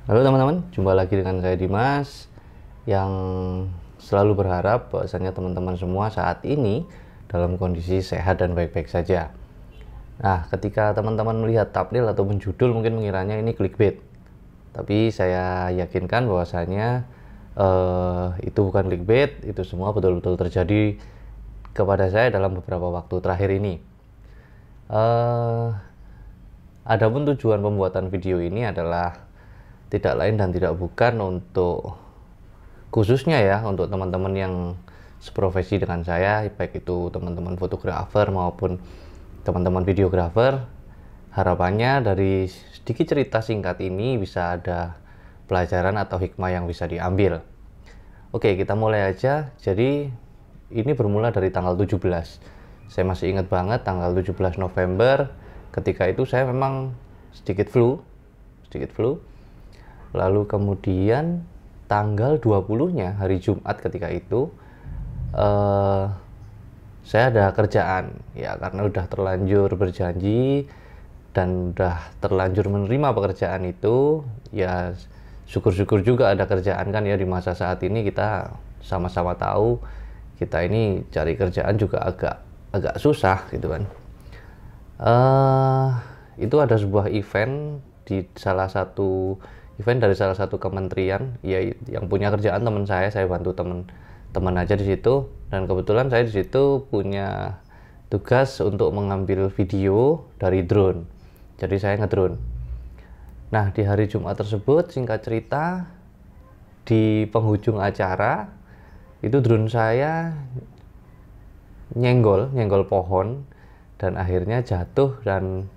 Halo teman-teman, jumpa lagi dengan saya Dimas yang selalu berharap bahwasanya teman-teman semua saat ini dalam kondisi sehat dan baik-baik saja. Nah, ketika teman-teman melihat thumbnail atau judul mungkin mengiranya ini clickbait. Tapi saya yakinkan bahwasanya itu bukan clickbait, itu semua betul-betul terjadi kepada saya dalam beberapa waktu terakhir ini. Adapun tujuan pembuatan video ini adalah tidak lain dan tidak bukan untuk khususnya ya untuk teman-teman yang seprofesi dengan saya, baik itu teman-teman fotografer maupun teman-teman videografer. Harapannya dari sedikit cerita singkat ini bisa ada pelajaran atau hikmah yang bisa diambil. Oke, kita mulai aja. Jadi ini bermula dari tanggal 17. Saya masih ingat banget tanggal 17 November. Ketika itu saya memang sedikit flu. Lalu kemudian tanggal 20-nya hari Jumat ketika itu saya ada kerjaan ya, karena udah terlanjur berjanji dan udah terlanjur menerima pekerjaan itu ya, syukur-syukur juga ada kerjaan kan ya. Di masa saat ini kita sama-sama tahu kita ini cari kerjaan juga agak susah gitu kan. Itu ada sebuah event di salah satu event dari salah satu kementerian ya, yang punya kerjaan teman saya bantu teman aja di situ, dan kebetulan saya di situ punya tugas untuk mengambil video dari drone, jadi saya ngedrone. Nah, di hari Jumat tersebut singkat cerita di penghujung acara itu drone saya nyenggol pohon dan akhirnya jatuh dan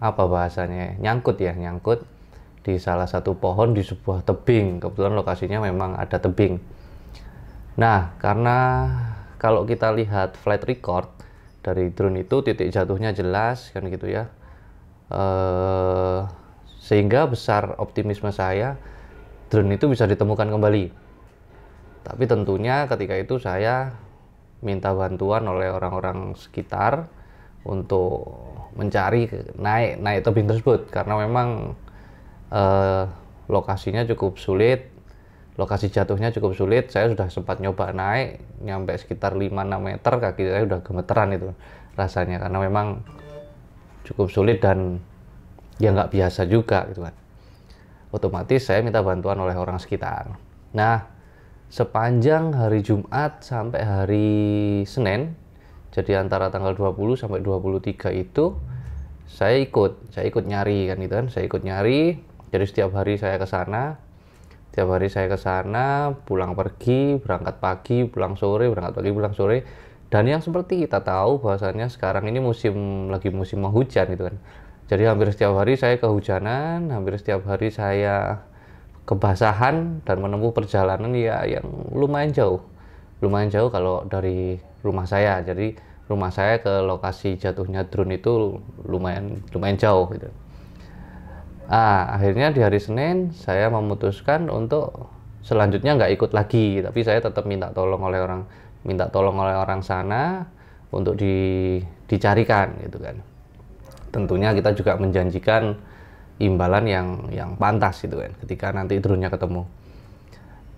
apa bahasanya, nyangkut di salah satu pohon di sebuah tebing. Kebetulan lokasinya memang ada tebing. Nah, karena kalau kita lihat flight record dari drone itu titik jatuhnya jelas kan gitu ya, sehingga besar optimisme saya drone itu bisa ditemukan kembali. Tapi tentunya ketika itu saya minta bantuan oleh orang-orang sekitar untuk mencari naik tebing tersebut, karena memang lokasinya cukup sulit, lokasi jatuhnya cukup sulit. Saya sudah sempat nyoba naik nyampe sekitar 5-6 meter, kaki saya udah gemeteran itu rasanya, karena memang cukup sulit dan ya nggak biasa juga gitu kan. Otomatis saya minta bantuan oleh orang sekitar. Nah, sepanjang hari Jumat sampai hari Senin, jadi antara tanggal 20 sampai 23 itu saya ikut nyari kan gitu kan. Saya ikut nyari. Jadi setiap hari saya ke sana. Pulang pergi, berangkat pagi, pulang sore, berangkat pagi, pulang sore. Dan yang seperti kita tahu bahwasanya sekarang ini lagi musim penghujan gitu kan. Jadi hampir setiap hari saya kehujanan, hampir setiap hari saya kebasahan dan menempuh perjalanan ya yang lumayan jauh. Lumayan jauh kalau dari rumah saya. Jadi rumah saya ke lokasi jatuhnya drone itu lumayan jauh gitu. Akhirnya di hari Senin saya memutuskan untuk selanjutnya nggak ikut lagi, tapi saya tetap minta tolong oleh orang sana untuk dicarikan gitu kan. Tentunya kita juga menjanjikan imbalan yang pantas gitu kan ketika nanti drone-nya ketemu.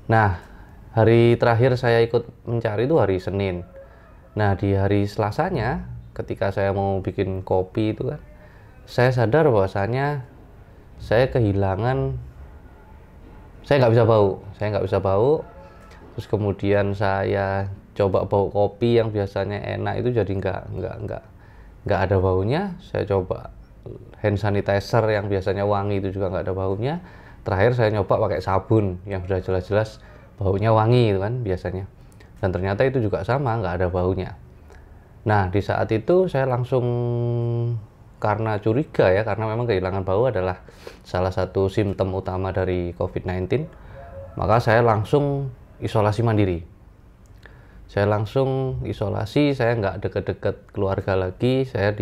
Nah, hari terakhir saya ikut mencari itu hari Senin. Nah, di hari Selasanya ketika saya mau bikin kopi itu kan, saya sadar bahwasanya saya kehilangan, saya nggak bisa bau. Terus kemudian saya coba bau kopi yang biasanya enak itu jadi nggak ada baunya. Saya coba hand sanitizer yang biasanya wangi itu juga nggak ada baunya. Terakhir saya nyoba pakai sabun yang sudah jelas-jelas baunya wangi itu kan biasanya, dan ternyata itu juga sama, nggak ada baunya. Nah, di saat itu saya langsung, karena curiga ya, karena memang kehilangan bau adalah salah satu simptom utama dari COVID-19, maka saya langsung isolasi mandiri. Saya langsung isolasi, saya nggak deket-deket keluarga lagi. Saya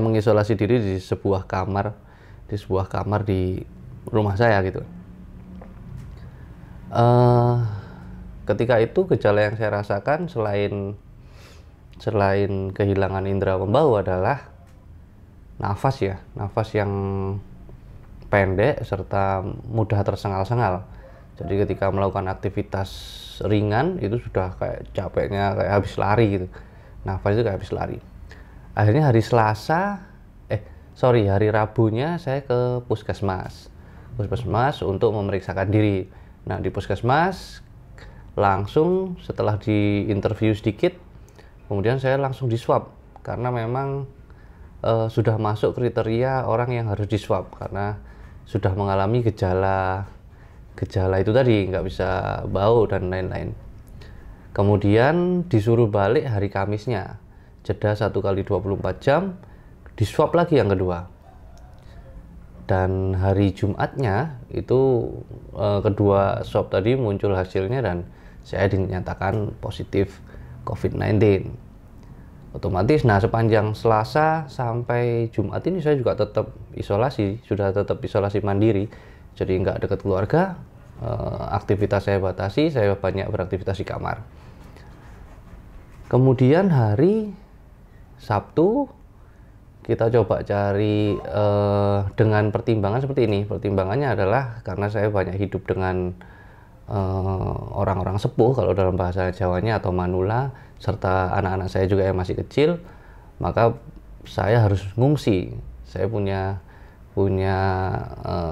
mengisolasi diri di sebuah kamar di rumah saya gitu. Ketika itu gejala yang saya rasakan selain kehilangan indera pembau adalah nafas yang pendek serta mudah tersengal-sengal. Jadi ketika melakukan aktivitas ringan itu sudah kayak capeknya kayak habis lari gitu. Nafas itu kayak habis lari. Akhirnya hari Rabunya saya ke puskesmas untuk memeriksakan diri. Nah, di puskesmas langsung setelah di interview sedikit, kemudian saya langsung di swab karena memang sudah masuk kriteria orang yang harus di swab karena sudah mengalami gejala itu tadi, nggak bisa bau dan lain-lain. Kemudian disuruh balik hari Kamisnya, jeda 1 kali 24 jam, di swab lagi yang kedua. Dan hari Jumatnya itu kedua swab tadi muncul hasilnya dan saya dinyatakan positif COVID-19. Otomatis, nah sepanjang Selasa sampai Jumat ini saya juga tetap tetap isolasi mandiri. Jadi nggak dekat keluarga, aktivitas saya batasi, saya banyak beraktivitas di kamar. Kemudian hari Sabtu, kita coba cari dengan pertimbangan seperti ini. Pertimbangannya adalah karena saya banyak hidup dengan orang-orang sepuh kalau dalam bahasa Jawanya atau manula, serta anak-anak saya juga yang masih kecil, maka saya harus ngungsi. Saya punya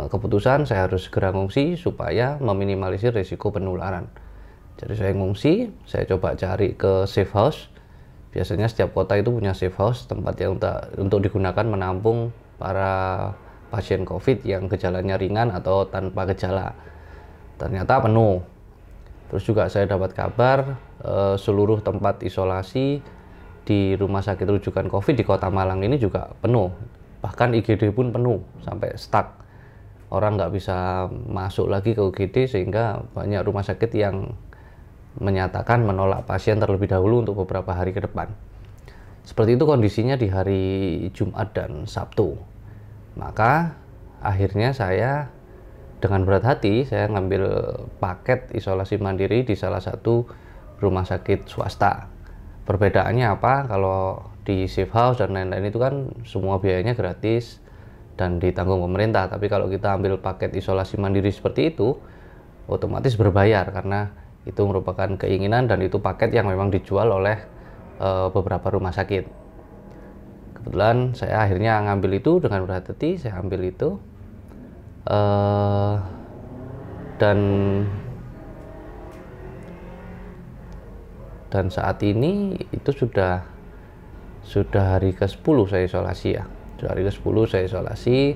keputusan saya harus segera ngungsi supaya meminimalisir risiko penularan. Jadi saya ngungsi, saya coba cari ke safe house. Biasanya setiap kota itu punya safe house, tempat yang untuk digunakan menampung para pasien COVID yang gejalanya ringan atau tanpa gejala. Ternyata penuh. Terus juga saya dapat kabar seluruh tempat isolasi di rumah sakit rujukan COVID di Kota Malang ini juga penuh. Bahkan IGD pun penuh sampai stuck. Orang nggak bisa masuk lagi ke UGD sehingga banyak rumah sakit yang menyatakan menolak pasien terlebih dahulu untuk beberapa hari ke depan. Seperti itu kondisinya di hari Jumat dan Sabtu. Maka akhirnya saya dengan berat hati saya ngambil paket isolasi mandiri di salah satu rumah sakit swasta. Perbedaannya apa? Kalau di safe house dan lain-lain itu kan semua biayanya gratis dan ditanggung pemerintah. Tapi kalau kita ambil paket isolasi mandiri seperti itu, otomatis berbayar karena itu merupakan keinginan dan itu paket yang memang dijual oleh beberapa rumah sakit. Kebetulan saya akhirnya ngambil itu dengan berat hati, saya ambil itu. Dan saat ini itu sudah hari ke-10 saya isolasi ya. Sudah hari ke-10 saya isolasi.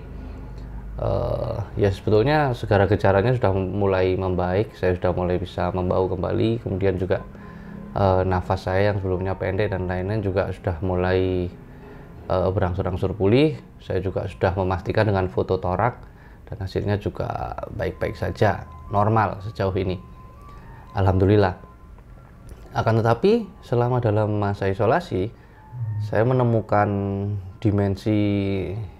Ya sebetulnya segala gejalanya sudah mulai membaik, saya sudah mulai bisa membau kembali, kemudian juga nafas saya yang sebelumnya pendek dan lain-lain juga sudah mulai berangsur-angsur pulih. Saya juga sudah memastikan dengan foto torak dan hasilnya juga baik-baik saja, normal sejauh ini. Alhamdulillah. Akan tetapi selama dalam masa isolasi, saya menemukan dimensi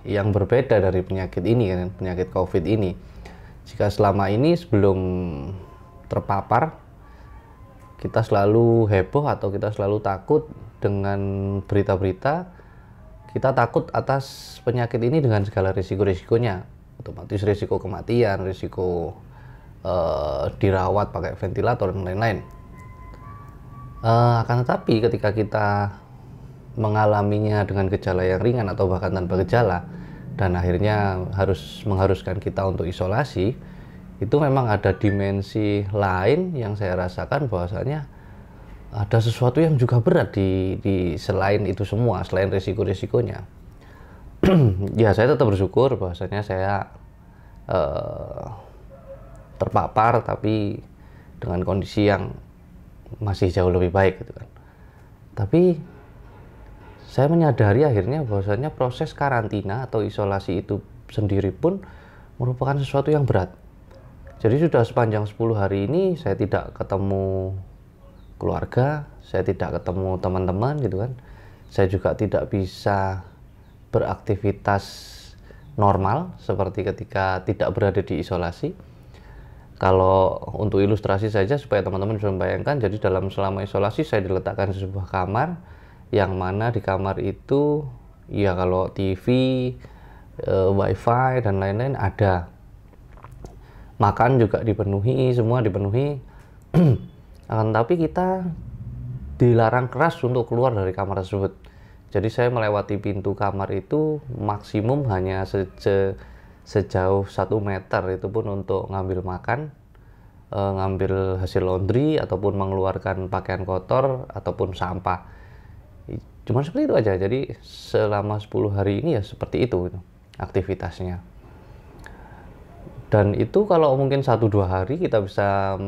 yang berbeda dari penyakit ini, kan, penyakit COVID ini. Jika selama ini sebelum terpapar, kita selalu heboh atau kita selalu takut dengan berita-berita, kita takut atas penyakit ini dengan segala risiko-risikonya. Otomatis risiko kematian, risiko dirawat pakai ventilator dan lain-lain. Akan tetapi ketika kita mengalaminya dengan gejala yang ringan atau bahkan tanpa gejala dan akhirnya mengharuskan kita untuk isolasi, itu memang ada dimensi lain yang saya rasakan bahwasanya ada sesuatu yang juga berat di selain itu semua, selain risiko-risikonya. Ya saya tetap bersyukur bahwasanya saya terpapar tapi dengan kondisi yang masih jauh lebih baik gitu kan. Tapi saya menyadari akhirnya bahwasanya proses karantina atau isolasi itu sendiri pun merupakan sesuatu yang berat. Jadi sudah sepanjang 10 hari ini saya tidak ketemu keluarga, saya tidak ketemu teman-teman gitu kan. Saya juga tidak bisa beraktivitas normal seperti ketika tidak berada di isolasi. Kalau untuk ilustrasi saja supaya teman-teman bisa membayangkan, jadi selama isolasi saya diletakkan di sebuah kamar yang mana di kamar itu ya kalau TV, wifi dan lain-lain ada, makan juga dipenuhi, semua dipenuhi. Akan tapi kita dilarang keras untuk keluar dari kamar tersebut. Jadi saya melewati pintu kamar itu maksimum hanya sejauh 1 meter, itu pun untuk ngambil makan, ngambil hasil laundry, ataupun mengeluarkan pakaian kotor ataupun sampah. Cuma seperti itu aja. Jadi selama 10 hari ini ya seperti itu aktivitasnya. Dan itu kalau mungkin 1-2 hari kita bisa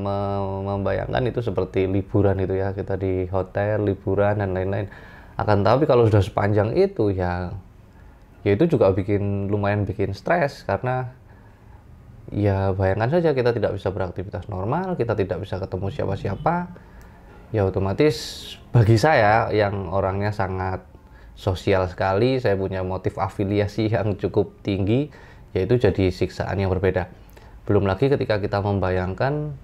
membayangkan itu seperti liburan itu ya, kita di hotel liburan dan lain-lain. Akan tapi kalau sudah sepanjang itu ya itu juga lumayan bikin stres, karena ya bayangkan saja kita tidak bisa beraktivitas normal, kita tidak bisa ketemu siapa-siapa. Ya otomatis bagi saya yang orangnya sangat sosial sekali, saya punya motif afiliasi yang cukup tinggi, yaitu jadi siksaan yang berbeda. Belum lagi ketika kita membayangkan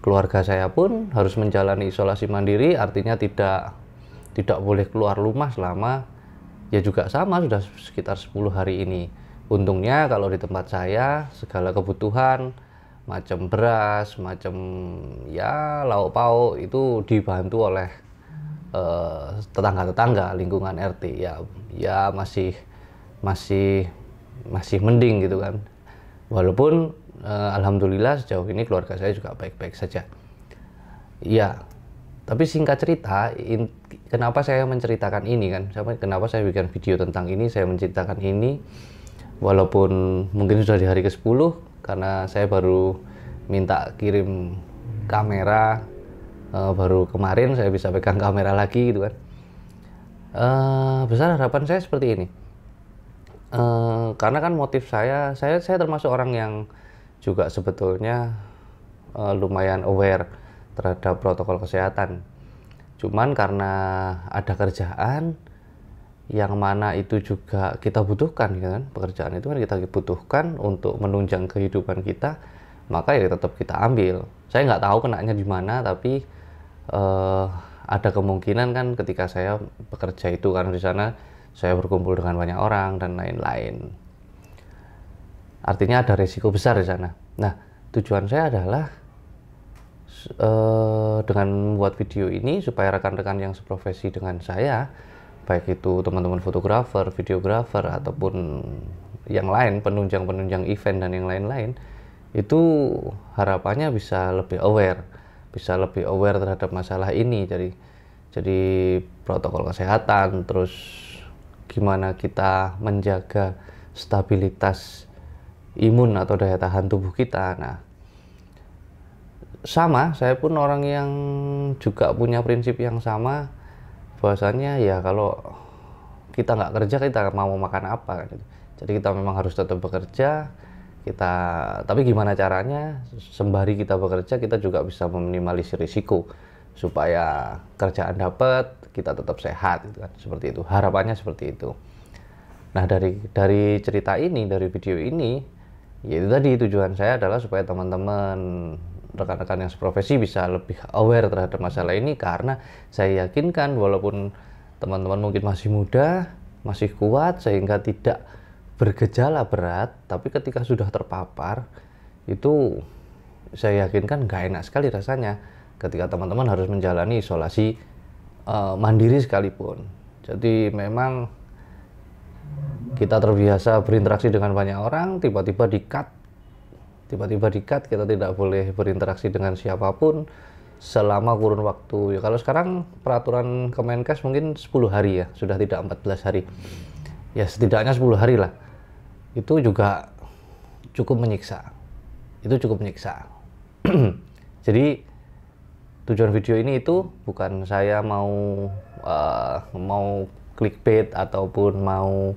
keluarga saya pun harus menjalani isolasi mandiri, artinya tidak boleh keluar rumah selama, ya juga sama sudah sekitar 10 hari ini. Untungnya kalau di tempat saya segala kebutuhan macam beras, macam ya lauk pauk itu dibantu oleh tetangga-tetangga lingkungan RT, ya masih mending gitu kan. Walaupun alhamdulillah sejauh ini keluarga saya juga baik-baik saja. Ya, tapi singkat cerita, kenapa saya menceritakan ini kan? Kenapa saya bikin video tentang ini, saya menceritakan ini walaupun mungkin sudah di hari ke-10, karena saya baru minta kirim kamera, baru kemarin saya bisa pegang kamera lagi gitu kan. Besar harapan saya seperti ini. Karena kan motif saya termasuk orang yang juga sebetulnya lumayan aware terhadap protokol kesehatan. Cuman karena ada kerjaan yang mana itu juga kita butuhkan, ya kan? Pekerjaan itu kan kita butuhkan untuk menunjang kehidupan kita, maka ya tetap kita ambil. Saya nggak tahu kenanya di mana, tapi ada kemungkinan kan ketika saya bekerja itu, karena di sana saya berkumpul dengan banyak orang dan lain-lain. Artinya ada resiko besar di sana. Nah, tujuan saya adalah dengan membuat video ini supaya rekan-rekan yang seprofesi dengan saya, baik itu teman-teman fotografer, videografer, ataupun yang lain, penunjang-penunjang event dan yang lain-lain, itu harapannya bisa lebih aware terhadap masalah ini. Jadi protokol kesehatan, terus gimana kita menjaga stabilitas imun atau daya tahan tubuh kita. Nah, sama, saya pun orang yang juga punya prinsip yang sama, bahwasannya ya kalau kita nggak kerja, kita mau makan apa kan gitu. Jadi kita memang harus tetap bekerja, tapi gimana caranya sembari kita bekerja kita juga bisa meminimalisir risiko supaya kerjaan dapat, kita tetap sehat gitu kan. Seperti itu, harapannya seperti itu. Nah, dari cerita ini, dari video ini, yaitu tadi tujuan saya adalah supaya teman-teman rekan-rekan yang seprofesi bisa lebih aware terhadap masalah ini, karena saya yakinkan walaupun teman-teman mungkin masih muda, masih kuat sehingga tidak bergejala berat, tapi ketika sudah terpapar itu saya yakinkan nggak enak sekali rasanya ketika teman-teman harus menjalani isolasi mandiri sekalipun. Jadi memang kita terbiasa berinteraksi dengan banyak orang, tiba-tiba di-cut, kita tidak boleh berinteraksi dengan siapapun selama kurun waktu. Ya kalau sekarang peraturan Kemenkes mungkin 10 hari ya, sudah tidak 14 hari. Ya setidaknya 10 hari lah. Itu juga cukup menyiksa. Jadi tujuan video ini itu bukan saya mau clickbait ataupun mau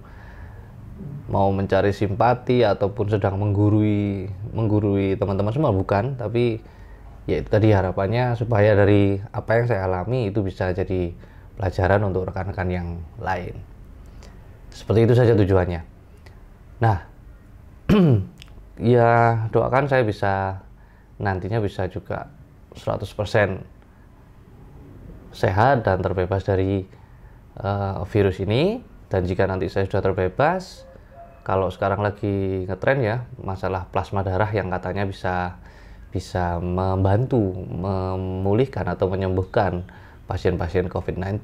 mencari simpati ataupun sedang menggurui teman-teman semua, bukan. Tapi ya itu tadi harapannya supaya dari apa yang saya alami itu bisa jadi pelajaran untuk rekan-rekan yang lain. Seperti itu saja tujuannya. Nah, ya doakan saya nantinya bisa juga 100% sehat dan terbebas dari virus ini. Dan jika nanti saya sudah terbebas, kalau sekarang lagi ngetren ya, masalah plasma darah yang katanya bisa membantu memulihkan atau menyembuhkan pasien-pasien COVID-19.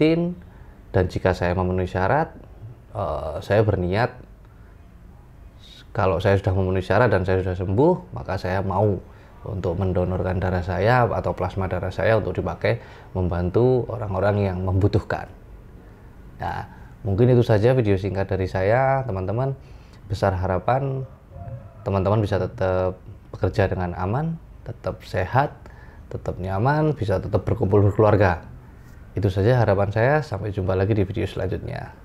Dan jika saya memenuhi syarat, saya berniat kalau saya sudah memenuhi syarat dan saya sudah sembuh, maka saya mau untuk mendonorkan darah saya atau plasma darah saya untuk dipakai membantu orang-orang yang membutuhkan. Nah, mungkin itu saja video singkat dari saya, teman-teman. Besar harapan teman-teman bisa tetap bekerja dengan aman, tetap sehat, tetap nyaman, bisa tetap berkumpul berkeluarga. Itu saja harapan saya. Sampai jumpa lagi di video selanjutnya.